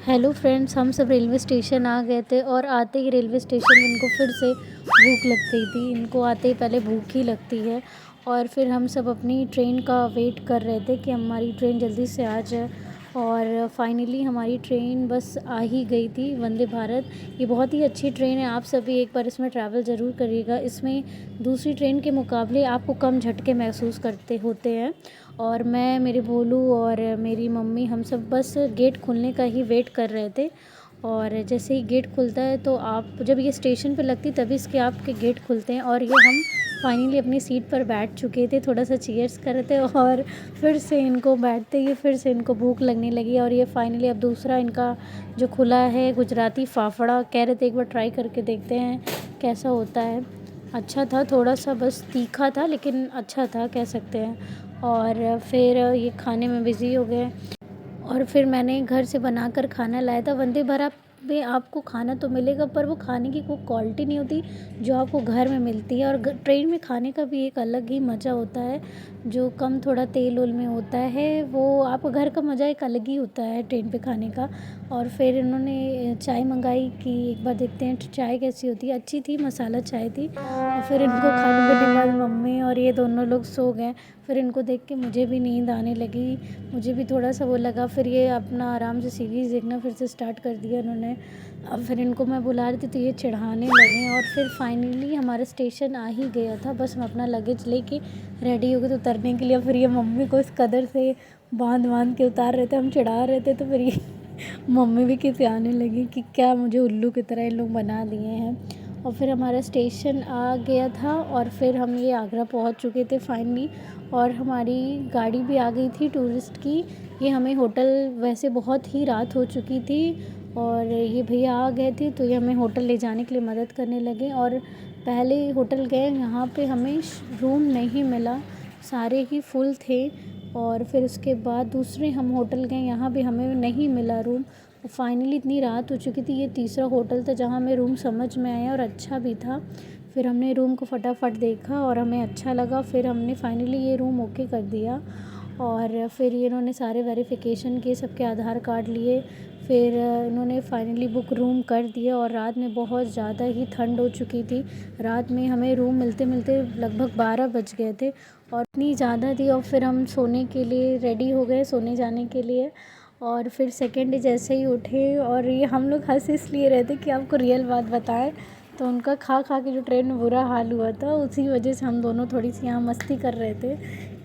Hello friends, हम सब railway station आ गए थे और आते ही रेलवे स्टेशन में इनको फिर से भूख लग गई थी। इनको आते ही पहले भूख ही लगती है और फिर हम सब अपनी ट्रेन का वेट कर रहे थे कि हमारी ट्रेन जल्दी से आ जाए। और फाइनली हमारी ट्रेन बस आ ही गई थी, वंदे भारत। ये बहुत ही अच्छी ट्रेन है, आप सभी एक बार इसमें ट्रैवल ज़रूर करिएगा। इसमें दूसरी ट्रेन के मुकाबले आपको कम झटके महसूस करते होते हैं। और मैं, मेरे भोलू और मेरी मम्मी, हम सब बस गेट खुलने का ही वेट कर रहे थे। और जैसे ही गेट खुलता है तो आप, जब ये स्टेशन पे लगती तभी इसके आपके गेट खुलते हैं। और ये हम फाइनली अपनी सीट पर बैठ चुके थे, थोड़ा सा चीयर्स कर रहे थे और फिर से इनको बैठते ही फिर से इनको भूख लगने लगी। और ये फाइनली अब दूसरा इनका जो खुला है, गुजराती फाफड़ा, कह रहे थे एक बार ट्राई करके देखते हैं कैसा होता है। अच्छा था, थोड़ा सा बस तीखा था लेकिन अच्छा था, कह सकते हैं। और फिर ये खाने में बिज़ी हो गए और फिर मैंने घर से बनाकर खाना लाया था। वंदे भारत में आपको खाना तो मिलेगा पर वो खाने की कोई क्वालिटी नहीं होती जो आपको घर में मिलती है। और ट्रेन में खाने का भी एक अलग ही मज़ा होता है, जो कम थोड़ा तेल उल में होता है। वो आपको घर का मज़ा एक अलग ही होता है ट्रेन पे खाने का। और फिर इन्होंने चाय मंगाई कि एक बार देखते हैं चाय कैसी होती है। अच्छी थी, मसाला चाय थी। और फिर इनको खाने के बाद मम्मी और ये दोनों लोग सो गए। फिर इनको देख के मुझे भी नींद आने लगी, मुझे भी थोड़ा सा वो लगा। फिर ये अपना आराम से सीरीज़ देखना फिर से स्टार्ट कर दिया इन्होंने। अब फिर इनको मैं बुला रही थी तो ये चिढ़ाने लगे। और फिर फाइनली हमारा स्टेशन आ ही गया था, बस हम अपना लगेज लेके रेडी हो गए थे उतरने के लिए। फिर ये मम्मी को इस कदर से बांध बांध के उतार रहे थे, हम चिढ़ा रहे थे। तो फिर ये मम्मी भी खिसियाने लगी कि क्या मुझे उल्लू की तरह इन लोग बना दिए हैं। और फिर हमारा स्टेशन आ गया था और फिर हम ये आगरा पहुंच चुके थे फाइनली। और हमारी गाड़ी भी आ गई थी टूरिस्ट की। ये हमें होटल, वैसे बहुत ही रात हो चुकी थी और ये भैया आ गए थे तो ये हमें होटल ले जाने के लिए मदद करने लगे। और पहले होटल गए, यहाँ पे हमें रूम नहीं मिला, सारे ही फुल थे। और फिर उसके बाद दूसरे हम होटल गए, यहाँ भी हमें नहीं मिला रूम। फाइनली इतनी रात हो चुकी थी, ये तीसरा होटल था जहाँ हमें रूम समझ में आया और अच्छा भी था। फिर हमने रूम को फटाफट देखा और हमें अच्छा लगा। फिर हमने फाइनली ये रूम ओके कर दिया। और फिर ये इन्होंने सारे वेरिफिकेशन किए, सबके आधार कार्ड लिए। फिर इन्होंने फाइनली बुक रूम कर दिया। और रात में बहुत ज़्यादा ही ठंड हो चुकी थी, रात में हमें रूम मिलते मिलते लगभग 12 बज गए थे और इतनी ज़्यादा थी। और फिर हम सोने के लिए रेडी हो गए, सोने जाने के लिए। और फिर सेकेंड डे जैसे ही उठे, और ये हम लोग हँस इसलिए रहे थे कि आपको रियल बात बताएं तो उनका खा खा के जो ट्रेन में बुरा हाल हुआ था, उसी वजह से हम दोनों थोड़ी सी यहाँ मस्ती कर रहे थे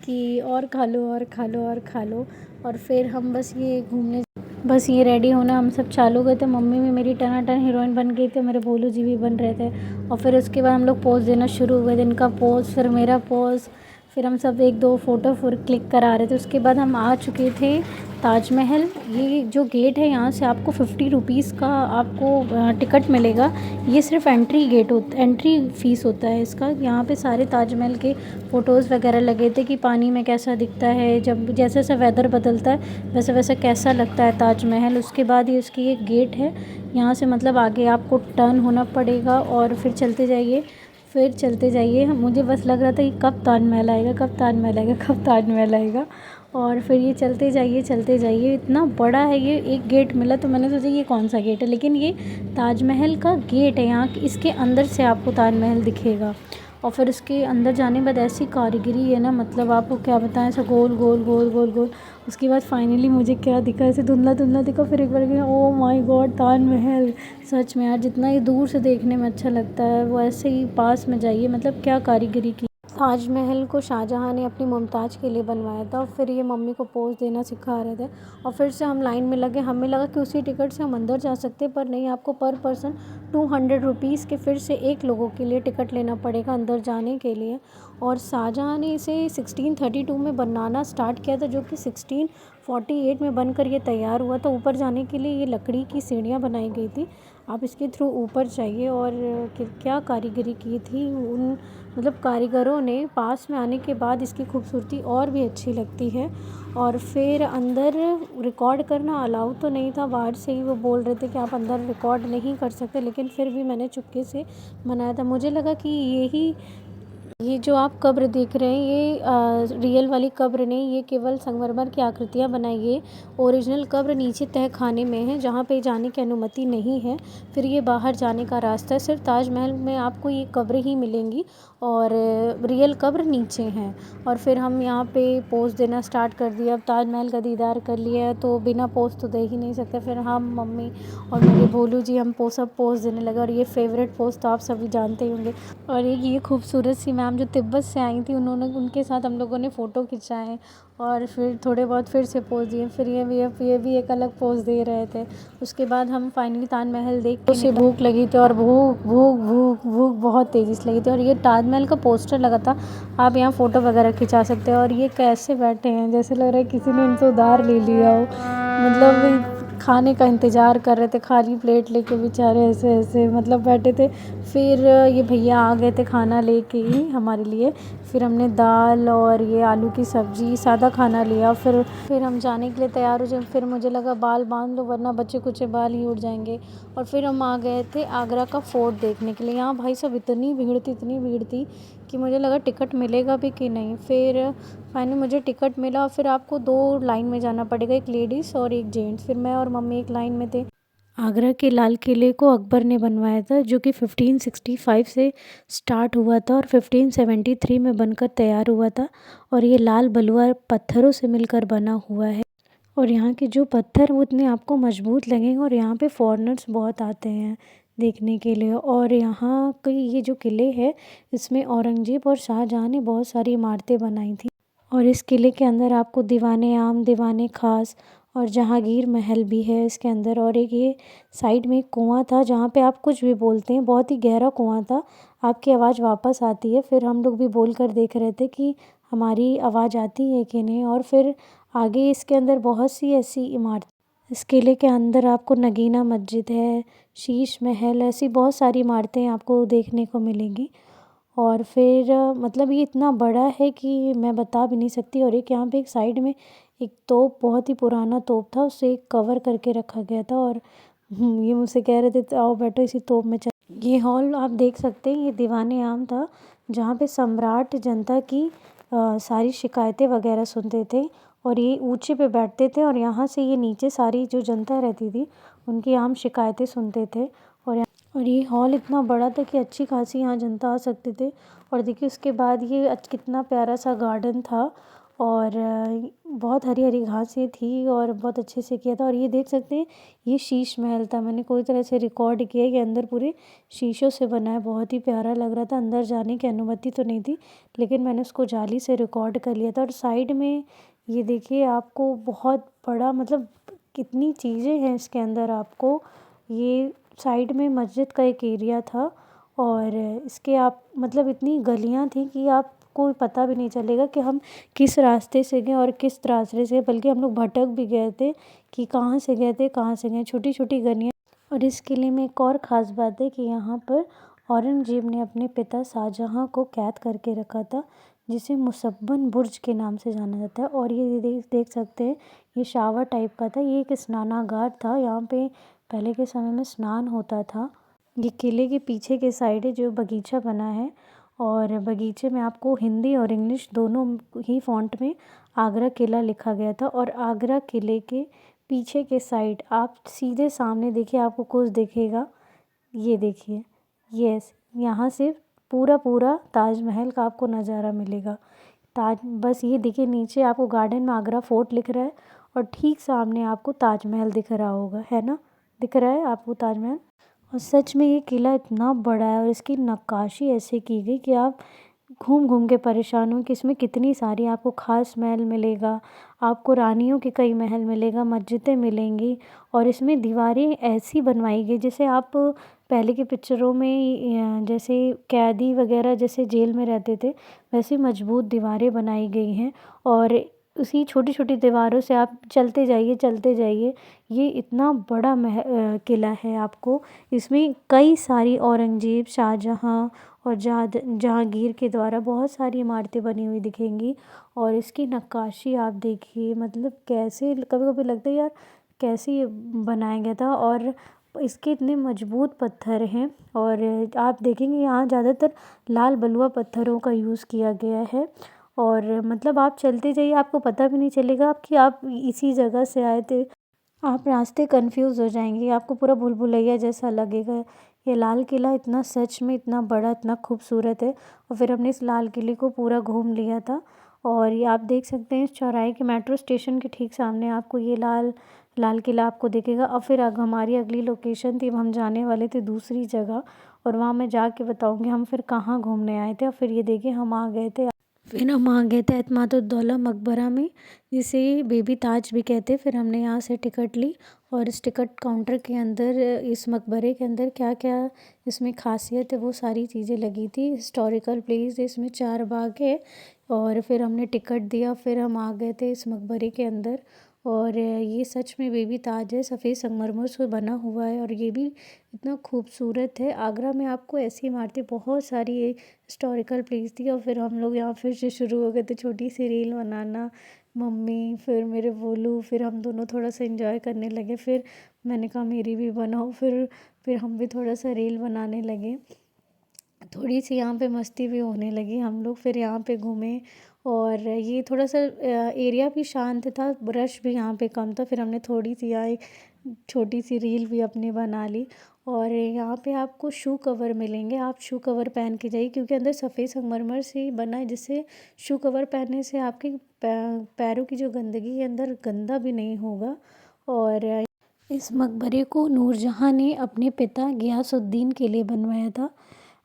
कि और खा लो और खा लो और खा लो। और फिर हम बस ये रेडी होना हम सब चालू गए थे। मम्मी भी मेरी टनाटन हीरोइन बन गई थी, मेरे भोलू जी भी बन रहे थे। और फिर उसके बाद हम लोग पोज़ देना शुरू हुए थे, इनका पोज़ फिर मेरा पोज़। फिर हम सब एक दो फ़ोटो फिर क्लिक करा रहे थे। उसके बाद हम आ चुके थे ताजमहल। ये जो गेट है, यहाँ से आपको 50 रुपीज़ का आपको टिकट मिलेगा। ये सिर्फ एंट्री फ़ीस होता है इसका। यहाँ पे सारे ताजमहल के फ़ोटोज़ वगैरह लगे थे कि पानी में कैसा दिखता है, जब जैसे जैसा वेदर बदलता है वैसे वैसे कैसा लगता है ताजमहल। उसके बाद ये इसकी एक गेट है, यहाँ से मतलब आगे आपको टर्न होना पड़ेगा और फिर चलते जाइए। मुझे बस लग रहा था कि कब ताजमहल आएगा, कब ताजमहल आएगा, कब ताजमहल आएगा। और फिर ये चलते जाइए, इतना बड़ा है ये। एक गेट मिला तो मैंने सोचा ये कौन सा गेट है, लेकिन ये ताजमहल का गेट है। यहाँ इसके अंदर से आपको ताजमहल दिखेगा। और फिर उसके अंदर जाने के बाद ऐसी कारीगरी है ना, मतलब आपको क्या बताएं, ऐसा गोल गोल गोल गोल गोल। उसके बाद फाइनली मुझे क्या दिखा, ऐसे धुंधला धुंधला दिखा। फिर एक बार गया, ओ माय गॉड, ताजमहल! सच में यार, जितना ये दूर से देखने में अच्छा लगता है वो ऐसे ही पास में जाइए, मतलब क्या कारीगरी की। ताजमहल को शाहजहाँ ने अपनी मुमताज़ के लिए बनवाया था। और फिर ये मम्मी को पोज़ देना सिखा रहे थे। और फिर से हम लाइन में लगे, हमें लगा कि उसी टिकट से हम अंदर जा सकते हैं, पर नहीं, आपको पर पर्सन 200 रुपीज़ के फिर से एक लोगों के लिए टिकट लेना पड़ेगा अंदर जाने के लिए। और शाहजहाँ ने इसे 1632 में बनाना स्टार्ट किया था, जो कि 1648 में बनकर ये तैयार हुआ था। ऊपर जाने के लिए ये लकड़ी की सीढ़ियाँ बनाई गई थी, आप इसके थ्रू ऊपर जाइए। और क्या कारीगरी की थी उन, मतलब कारीगरों ने। पास में आने के बाद इसकी खूबसूरती और भी अच्छी लगती है। और फिर अंदर रिकॉर्ड करना अलाउ तो नहीं था, बाहर से ही वो बोल रहे थे कि आप अंदर रिकॉर्ड नहीं कर सकते, लेकिन फिर भी मैंने चुपके से बनाया था। मुझे लगा कि यही ये जो आप कब्र देख रहे हैं ये रियल वाली कब्र नहीं, ये केवल संगमरमर की आकृतियाँ बनाई गई। ओरिजिनल कब्र नीचे तह खाने में है जहाँ पे जाने की अनुमति नहीं है। फिर ये बाहर जाने का रास्ता है। सिर्फ ताजमहल में आपको ये कब्रें ही मिलेंगी और रियल कब्र नीचे हैं। और फिर हम यहाँ पे पोज़ देना स्टार्ट कर दिया। अब ताजमहल का दीदार कर लिया है तो बिना पोज़ तो दे ही नहीं सकते। फिर हम, मम्मी और मेरे भोलू जी हम सब पोज़ देने लगे। और ये फेवरेट पोज़ तो आप सभी जानते ही होंगे। और एक ये खूबसूरत सी मैम जो तिब्बत से आई थी, उनके साथ हम लोगों ने फ़ोटो खिंचाए और फिर थोड़े बहुत फिर से पोज़ दिए। फिर ये भी एक अलग पोज़ दे रहे थे। उसके बाद हम फाइनली ताजमहल देख के उसे भूख लगी थी और भूख भूख भूख भूख बहुत तेज़ी से लगी थी। और ये ताजमहल का पोस्टर लगा था, आप यहाँ फ़ोटो वगैरह खिंचा सकते हो। और ये कैसे बैठे हैं, जैसे लग रहा है किसी ने इनसे उधार ले लिया हो। मतलब खाने का इंतज़ार कर रहे थे, खाली प्लेट लेके बेचारे ऐसे ऐसे मतलब बैठे थे। फिर ये भैया आ गए थे खाना लेके ही हमारे लिए। फिर हमने दाल और ये आलू की सब्ज़ी सादा खाना लिया। फिर हम जाने के लिए तैयार हो जाए। फिर मुझे लगा बाल बांध लो वरना बच्चे कुछ बाल ही उड़ जाएंगे। और फिर हम आ गए थे आगरा का फ़ोर्ट देखने के लिए। यहाँ भाई साहब इतनी भीड़ थी कि मुझे लगा टिकट मिलेगा भी कि नहीं। फिर फाइनली मुझे टिकट मिला। और फिर आपको 2 लाइन में जाना पड़ेगा, एक लेडीज़ और एक जेंट्स। फिर मैं और मम्मी एक लाइन में थे। आगरा के लाल किले को अकबर ने बनवाया था, जो कि 1565 से स्टार्ट हुआ था और 1573 में बनकर तैयार हुआ था। और ये लाल बलुआ पत्थरों से मिलकर बना हुआ है। और यहाँ के जो पत्थर वो इतने आपको मजबूत लगेंगे। और यहाँ पे फॉरेनर्स बहुत आते हैं देखने के लिए। और यहाँ के ये जो किले हैं इसमें औरंगज़ेब और शाहजहाँ ने बहुत सारी इमारतें बनाई थी। और इस किले के अंदर आपको दीवाने आम, दीवाने खास और जहांगीर महल भी है इसके अंदर। और एक ये साइड में एक कुआं था जहाँ पे आप कुछ भी बोलते हैं, बहुत ही गहरा कुआं था, आपकी आवाज़ वापस आती है। फिर हम लोग भी बोल कर देख रहे थे कि हमारी आवाज़ आती है कि नहीं। और फिर आगे इसके अंदर बहुत सी ऐसी इमारत, इस किले के अंदर आपको नगीना मस्जिद है, शीश महल, ऐसी बहुत सारी इमारतें आपको देखने को मिलेंगी। और फिर मतलब ये इतना बड़ा है कि मैं बता भी नहीं सकती। और एक यहाँ पे एक साइड में एक तोप, बहुत ही पुराना तोप था, उसे कवर करके रखा गया था। और ये मुझसे कह रहे थे आओ बैठो इसी तोप में चल। ये हॉल आप देख सकते हैं, ये दीवाने आम था जहाँ पे सम्राट जनता की सारी शिकायतें वगैरह सुनते थे। और ये ऊंचे पे बैठते थे और यहाँ से ये नीचे सारी जो जनता रहती थी उनकी आम शिकायतें सुनते थे। और ये हॉल इतना बड़ा था कि अच्छी खासी यहाँ जनता आ सकते थे। और देखिए उसके बाद ये कितना प्यारा सा गार्डन था। और बहुत हरी हरी घासें थी और बहुत अच्छे से किया था। और ये देख सकते हैं ये शीश महल था, मैंने कोई तरह से रिकॉर्ड किया है कि अंदर पूरे शीशों से बना है, बहुत ही प्यारा लग रहा था। अंदर जाने की अनुमति तो नहीं थी लेकिन मैंने उसको जाली से रिकॉर्ड कर लिया था। और साइड में ये देखिए आपको बहुत बड़ा, मतलब कितनी चीज़ें हैं इसके अंदर। आपको ये साइड में मस्जिद का एक एरिया था। और इसके आप मतलब इतनी गलियां थी कि आपको पता भी नहीं चलेगा कि हम किस रास्ते से गए और किस रास्ते से, बल्कि हम लोग भटक भी गए थे कि कहाँ से गए थे कहाँ से गए, छोटी छोटी गलियां। और इस किले में एक और ख़ास बात है कि यहाँ पर औरंगज़ेब ने अपने पिता शाहजहाँ को कैद करके रखा था, जिसे मुसब्बन बुर्ज के नाम से जाना जाता है। और ये देख सकते हैं ये शावर टाइप का था, ये एक स्नानागार था, यहाँ पे पहले के समय में स्नान होता था। ये किले के पीछे के साइड है जो बगीचा बना है। और बगीचे में आपको हिंदी और इंग्लिश दोनों ही फ़ॉन्ट में आगरा किला लिखा गया था। और आगरा किले के पीछे के साइड आप सीधे सामने देखिए, आपको कुछ दिखेगा, ये देखिए, यस, यहाँ से पूरा पूरा ताजमहल का आपको नज़ारा मिलेगा। बस ये देखिए नीचे आपको गार्डन में आगरा फोर्ट लिख रहा है और ठीक सामने आपको ताजमहल दिख रहा होगा, है ना, दिख रहा है आपको ताजमहल। और सच में ये किला इतना बड़ा है और इसकी नक्काशी ऐसे की गई कि आप घूम घूम के परेशान हो कि इसमें कितनी सारी आपको ख़ास महल मिलेगा, आपको रानियों के कई महल मिलेगा, मस्जिदें मिलेंगी। और इसमें दीवारें ऐसी बनवाई गई जैसे आप पहले की पिक्चरों में जैसे कैदी वगैरह जैसे जेल में रहते थे वैसी मजबूत दीवारें बनाई गई हैं। और उसी छोटी छोटी दीवारों से आप चलते जाइए चलते जाइए, ये इतना बड़ा किला है। आपको इसमें कई सारी औरंगज़ेब, शाहजहाँ और जहांगीर के द्वारा बहुत सारी इमारतें बनी हुई दिखेंगी। और इसकी नक्काशी आप देखिए, मतलब कैसे कभी कभी लगता है यार कैसे ये बनाया गया था। और इसके इतने मजबूत पत्थर हैं और आप देखेंगे यहाँ ज़्यादातर लाल बलुआ पत्थरों का यूज़ किया गया है। और मतलब आप चलते जाइए, आपको पता भी नहीं चलेगा कि आप इसी जगह से आए थे। आप रास्ते कंफ्यूज हो जाएंगे, आपको पूरा भूल भुलैया जैसा लगेगा। ये लाल किला इतना सच में इतना बड़ा, इतना खूबसूरत है। और फिर हमने इस लाल किले को पूरा घूम लिया था। और ये आप देख सकते हैं इस चौराहे के मेट्रो स्टेशन के ठीक सामने आपको ये लाल लाल किला आपको दिखेगा। और फिर हमारी अगली लोकेशन थी, हम जाने वाले थे दूसरी जगह, और वहाँ मैं जाके बताऊँगी हम फिर कहाँ घूमने आए थे। और फिर ये देखिए हम आ गए थे, फिर हम आ गए थे एतमादुद्दौला मकबरा में, जिसे बेबी ताज भी कहते हैं। फिर हमने यहाँ से टिकट ली और इस टिकट काउंटर के अंदर इस मकबरे के अंदर क्या क्या इसमें खासियत है वो सारी चीज़ें लगी थी। हिस्टोरिकल प्लेस है, इसमें 4 बाग है। और फिर हमने टिकट दिया, फिर हम आ गए थे इस मकबरे के अंदर। और ये सच में बेबी ताज है, सफ़ेद संगमरमर से बना हुआ है और ये भी इतना खूबसूरत है। आगरा में आपको ऐसी इमारतें बहुत सारी हिस्टोरिकल प्लेस थी। और फिर हम लोग यहाँ फिर से शुरू हो गए थे छोटी सी रील बनाना, मम्मी फिर मेरे बोलू, फिर हम दोनों थोड़ा सा एंजॉय करने लगे। फिर मैंने कहा मेरी भी बनाओ, फिर हम भी थोड़ा सा रील बनाने लगे। थोड़ी सी यहाँ पे मस्ती भी होने लगी हम लोग। फिर यहाँ पे घूमे और ये थोड़ा सा एरिया भी शांत था, रश भी यहाँ पे कम था। फिर हमने थोड़ी सी यहाँ एक छोटी सी रील भी अपनी बना ली। और यहाँ पे आपको शू कवर मिलेंगे, आप शू कवर पहन के जाइए क्योंकि अंदर सफ़ेद संगमरमर से ही बना है, जिससे शू कवर पहनने से आपके पैरों की जो गंदगी है अंदर गंदा भी नहीं होगा। और इस मकबरे को नूरजहाँ ने अपने पिता गियासुद्दीन के लिए बनवाया था।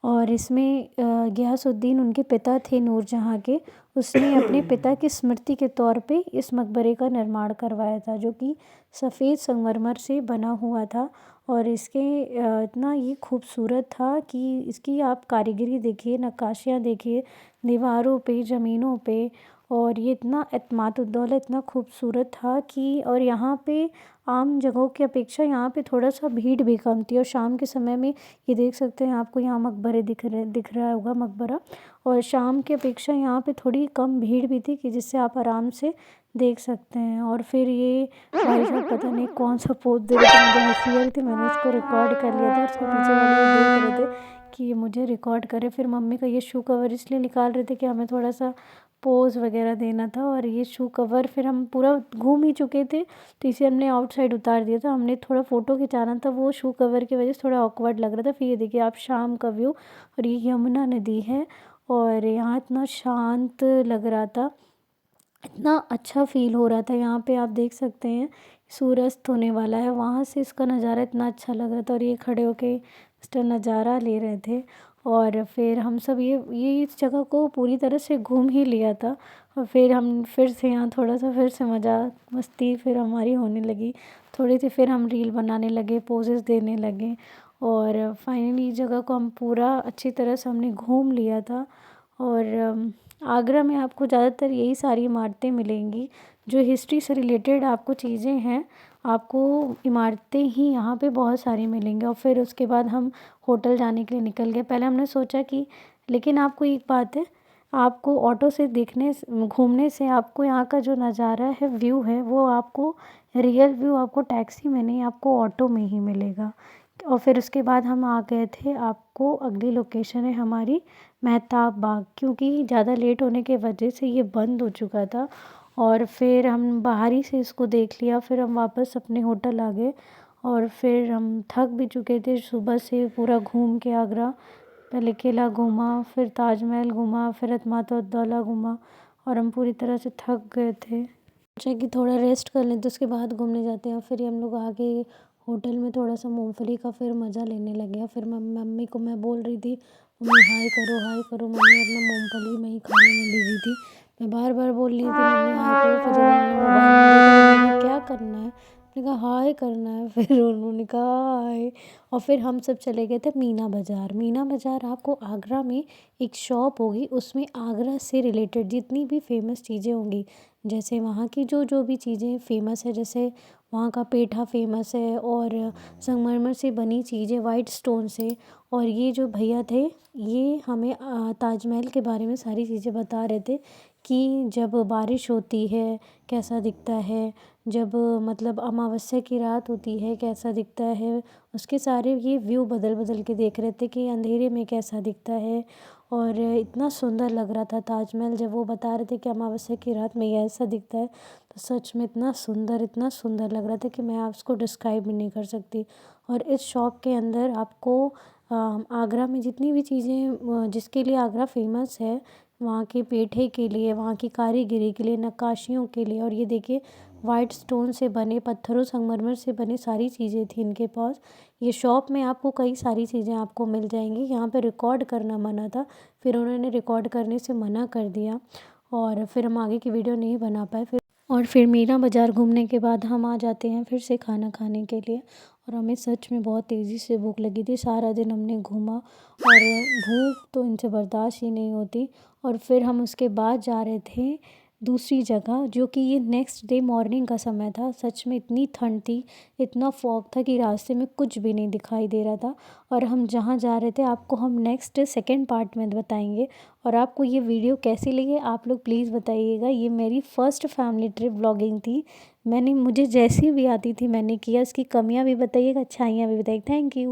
और इसमें गियासुद्दीन उनके पिता थे नूरजहाँ के, उसने अपने पिता की स्मृति के तौर पे इस मकबरे का निर्माण करवाया था, जो कि सफ़ेद संगमरमर से बना हुआ था। और इसके इतना ये खूबसूरत था कि इसकी आप कारीगरी देखिए, नक्काशियाँ देखिए दीवारों पे, ज़मीनों पे। और ये इतना एतमादुद्दौला इतना खूबसूरत था कि और यहाँ पे आम जगहों की अपेक्षा यहाँ पे थोड़ा सा भीड़ भी कम थी। और शाम के समय में ये देख सकते हैं, आपको यहाँ मकबरे दिख रहा होगा मकबरा। और शाम की अपेक्षा यहाँ पे थोड़ी कम भीड़ भी थी कि जिससे आप आराम से देख सकते हैं। और फिर ये भाई साहब पता नहीं कौन सा पोज दे रहे थे, मुझे हंसी आ रही थी, मैंने इसको रिकॉर्ड कर लिया था। और उसके पीछे वाले ये देख रहे थे कि ये मुझे रिकॉर्ड करे। फिर मम्मी का ये शू कवर इसलिए निकाल रहे थे कि हमें थोड़ा सा पोज़ वगैरह देना था। और ये शू कवर फिर हम पूरा घूम ही चुके थे, तो इसे हमने आउटसाइड उतार दिया था। हमने थोड़ा फ़ोटो खिंचाना था, वो शू कवर की वजह से थोड़ा ऑकवर्ड लग रहा था। फिर ये देखिए आप शाम का व्यू, और ये यमुना नदी है और यहाँ इतना शांत लग रहा था, इतना अच्छा फ़ील हो रहा था। यहाँ पे आप देख सकते हैं सूर्यास्त होने वाला है, वहाँ से इसका नज़ारा इतना अच्छा लग रहा था। और ये खड़े होके इसका नज़ारा ले रहे थे। और फिर हम सब ये इस जगह को पूरी तरह से घूम ही लिया था। और फिर हम फिर से यहाँ थोड़ा सा फिर से मज़ा मस्ती फिर हमारी होने लगी थोड़ी सी। फिर हम रील बनाने लगे, पोजेस देने लगे। और फाइनली इस जगह को हम पूरा अच्छी तरह से हमने घूम लिया था। और आगरा में आपको ज़्यादातर यही सारी इमारतें मिलेंगी जो हिस्ट्री से रिलेटेड आपको चीज़ें हैं, आपको इमारतें ही यहाँ पे बहुत सारी मिलेंगी। और फिर उसके बाद हम होटल जाने के लिए निकल गए। पहले हमने सोचा कि, लेकिन आपको एक बात है, आपको ऑटो से घूमने से आपको यहाँ का जो नज़ारा है, व्यू है, वो आपको रियल व्यू आपको टैक्सी में नहीं, आपको ऑटो में ही मिलेगा। और फिर उसके बाद हम आ गए थे, आपको अगली लोकेशन है हमारी मेहताब बाग, क्योंकि ज़्यादा लेट होने की वजह से ये बंद हो चुका था। और फिर हम बाहर ही से इसको देख लिया, फिर हम वापस अपने होटल आ गए। और फिर हम थक भी चुके थे सुबह से पूरा घूम के आगरा। पहले किला घूमा, फिर ताजमहल घूमा, फिर एतमादुद्दौला घूमा, और हम पूरी तरह से थक गए थे। सोचा कि थोड़ा रेस्ट कर लें तो उसके बाद घूमने जाते हैं। फिर हम लोग आगे होटल में थोड़ा सा मूंगफली का फिर मज़ा लेने लगे। फिर मम्मी को मैं बोल रही थी, मम्मी हाय करो हाय करो। मम्मी अपना मूंगफली में ही खाने में बिजी थी, मैं बार बार बोल रही थी मम्मी हाय करो। फिर जब उन्होंने मोबाइल में देखा तो बोली क्या करना है, मैंने कहा हाय करना है। फिर उन्होंने कहा हाय। और फिर हम सब चले गए थे मीना बाज़ार। मीना बाज़ार आपको आगरा में एक शॉप होगी, उसमें आगरा से रिलेटेड जितनी भी फेमस चीज़ें होंगी, जैसे वहाँ की जो जो भी चीज़ें फ़ेमस है, जैसे वहाँ का पेठा फ़ेमस है, और संगमरमर से बनी चीज़ें वाइट स्टोन से। और ये जो भैया थे, ये हमें ताजमहल के बारे में सारी चीज़ें बता रहे थे कि जब बारिश होती है कैसा दिखता है, जब मतलब अमावस्या की रात होती है कैसा दिखता है, उसके सारे ये व्यू बदल बदल के देख रहे थे कि अंधेरे में कैसा दिखता है। और इतना सुंदर लग रहा था ताजमहल, जब वो बता रहे थे कि अमावस्या की रात में ये ऐसा दिखता है, तो सच में इतना सुंदर लग रहा था कि मैं आपको डिस्क्राइब भी नहीं कर सकती। और इस शॉप के अंदर आपको आगरा में जितनी भी चीज़ें जिसके लिए आगरा फ़ेमस है, वहाँ के पेठे के लिए, वहाँ की कारीगरी के लिए, नक्काशियों के लिए, और ये देखिए वाइट स्टोन से बने, पत्थरों संगमरमर से बनी सारी चीज़ें थी इनके पास। ये शॉप में आपको कई सारी चीज़ें आपको मिल जाएंगी। यहाँ पे रिकॉर्ड करना मना था, फिर उन्होंने रिकॉर्ड करने से मना कर दिया और फिर हम आगे की वीडियो नहीं बना पाए। फिर मीना बाज़ार घूमने के बाद हम आ जाते हैं फिर से खाना खाने के लिए। और हमें सच में बहुत तेज़ी से भूख लगी थी, सारा दिन हमने घूमा और भूख तो इनसे बर्दाश्त ही नहीं होती। और फिर हम उसके बाद जा रहे थे दूसरी जगह, जो कि ये नेक्स्ट डे मॉर्निंग का समय था। सच में इतनी ठंड थी, इतना फॉग था कि रास्ते में कुछ भी नहीं दिखाई दे रहा था। और हम जहाँ जा रहे थे आपको हम नेक्स्ट सेकंड पार्ट में बताएंगे। और आपको ये वीडियो कैसी लगी आप लोग प्लीज़ बताइएगा। ये मेरी फ़र्स्ट फैमिली ट्रिप व्लॉगिंग थी। मुझे जैसी भी आती थी मैंने किया, इसकी कमियां भी बताइएगा, अच्छाइयाँ भी बताइए। Thank you.